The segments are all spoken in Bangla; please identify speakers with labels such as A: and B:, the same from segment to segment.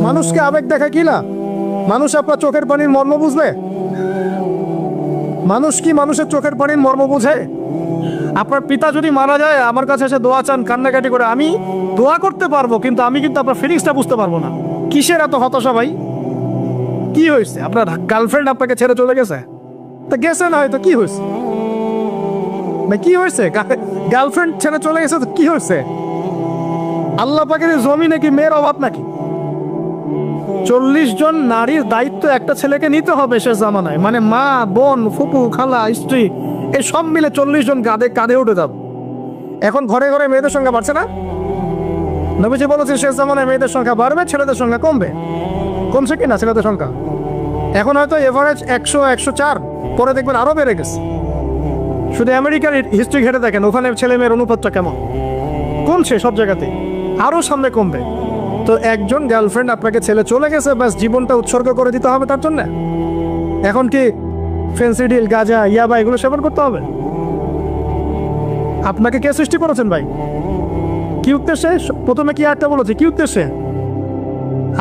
A: মানুষকে আবেগ দেখা কি না? মানুষ আপনার চোখের পানির মর্ম বুঝবে? মানুষ কি মানুষের চোখের পানির মর্ম বুঝে? আপনার পিতা যদি মারা যায়, আমার কাছে এসে দোয়া চান কান্নাকাটি করে, আমি দোয়া করতে পারবো, কিন্তু আমি কিন্তু আপনার ফিলিংসটা বুঝতে পারবো না। কিসের এত হতাশা ভাই? কি হয়েছে? আপনার গার্লফ্রেন্ড আপনাকে ছেড়ে চলে গেছে? তা গেছে না হয়তো, কি হয়েছে ভাই? কি হয়েছে? গার্লফ্রেন্ড ছেড়ে চলে গেছে তো কি হয়েছে? আল্লাহ পাকের জমি নাকি মেয়ের অভাব নাকি? 40 জন নারীর দায়িত্ব একটা ছেলেকে নিতে হবে সে জামানায়, মানে মা, বোন, ফুপু, খালা, স্ত্রী, এই সব মিলে 40 জন কাঁধে উঠে যাবে। এখন ঘরে ঘরে মেয়েদের সংখ্যা বাড়ছে না? নবীজি বলেছেন শেষ জামানায় মেয়েদের সংখ্যা বাড়বে, ছেলেদের সংখ্যা কমবে। কমছে কিনা ছেলেদের সংখ্যা? এখন হয়তো এভারেজ 100, 104, পরে দেখবেন আরো বেড়ে গেছে। শুধু আমেরিকার হিস্ট্রি ঘেটে দেখেন, ওখানে ছেলে মেয়ের অনুপাতটা কেমন। কমছে সব জায়গাতে, আরো সামনে কমবে। তো একজন গার্লফ্রেন্ড আপনাকে ছেলে চলে গেছে, ব্যাস জীবনটা উৎসর্গ করে দিতে হবে তার জন্য? এখন কি ফেন্সিডিল, গাঁজা, ইয়াবা এগুলো সেবন করতে হবে? আপনাকে কে সৃষ্টি করেছেন ভাই? কি উদ্দেশ্যে? প্রথমে কি একটা বলেছে, কি উদ্দেশ্যে?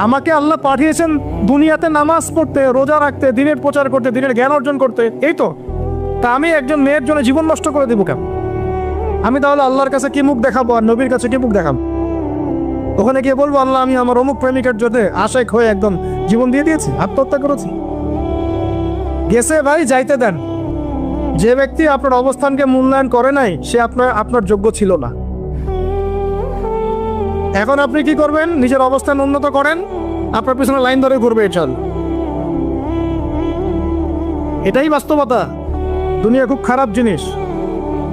A: আমাকে আল্লাহ পাঠিয়েছেন দুনিয়াতে নামাজ পড়তে, রোজা রাখতে, দিনের প্রচার করতে, দিনের জ্ঞান অর্জন করতে, এই তো। তা আমি একজন মেয়ের জন্য জীবন নষ্ট করে দিব কেন? আমি তাহলে আল্লাহর কাছে কি মুখ দেখাবো, আর নবীর কাছে কি মুখ দেখাবো? ওখানে গিয়ে বলবো আল্লাহ আমি আমার অমুক প্রেমিকার জন্য আশেক হয়ে একদম জীবন দিয়ে দিয়েছি, আত্মহত্যা করেছি? গেছে ভাই, যাইতে দেন। যে ব্যক্তি আপনার অবস্থানকে মূল্যায়ন করে নাই, সে আপনার যোগ্য ছিল না। এখন আপনি কি করবেন? নিজের অবস্থান উন্নত করেন, আপনার পিছনে লাইন ধরে ঘুরবে চল। এটাই বাস্তবতা। দুনিয়া খুব খারাপ জিনিস।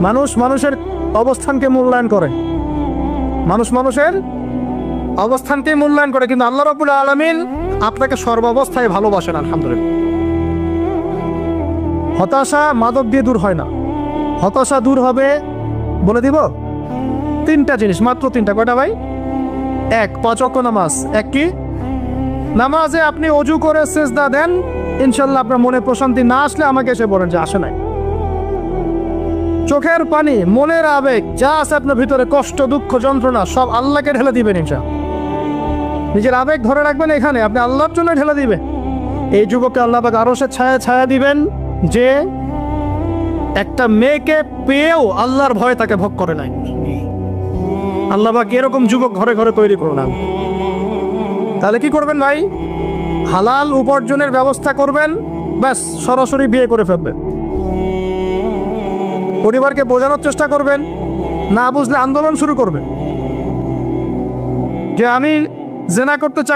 A: মানুষ মানুষের অবস্থানকে মূল্যায়ন করে, মানুষ মানুষের অবস্থানকে মূল্যায়ন করে, কিন্তু আল্লাহ রাব্বুল আলামিন আপনাকে সর্বাবস্থায় ভালোবাসেন। আলহামদুলিল্লাহ। হতাশা মাদক দিয়ে দূর হয় না। হতাশা দূর হবে, বলে দিব, 3টা জিনিস, মাত্র 3টা। কয়টা ভাই? 1, 5 ওয়াক্ত নামাজ। এক কি? নামাজে আপনি অজু করে সিজদা দেন, ইনশাল্লাহ আপনার মনে প্রশান্তি না আসলে আমাকে এসে বলেন যে আসে নাই। চোখের পানি, মনের আবেগ যা আছে আপনার ভিতরে, কষ্ট, দুঃখ, যন্ত্রণা, সব আল্লাহকে ঢেলে দিবেন ইনশাল্লাহ। নিজের আবেগ ধরে রাখবেন এখানে, আপনি আল্লাহর জন্য ঢেলে দিবেন। এই যুবককে আল্লাহ পাক আরো সে ছায়া দিবেন, যে একটা মেয়েকে পেয়েও আল্লাহর ভয় তাকে ভোগ করে নাই। আল্লাহ পাক এরকম যুবক ঘরে ঘরে তৈরি করুন। তাহলে কি করবেন ভাই? হালাল উপার্জনের ব্যবস্থা করবেন, ব্যাস সরাসরি বিয়ে করে ফেলবেন। পরিবারকে বোঝানোর চেষ্টা করবেন, না বুঝলে আন্দোলন শুরু করবেন যে আমি জেনা করতে চাই।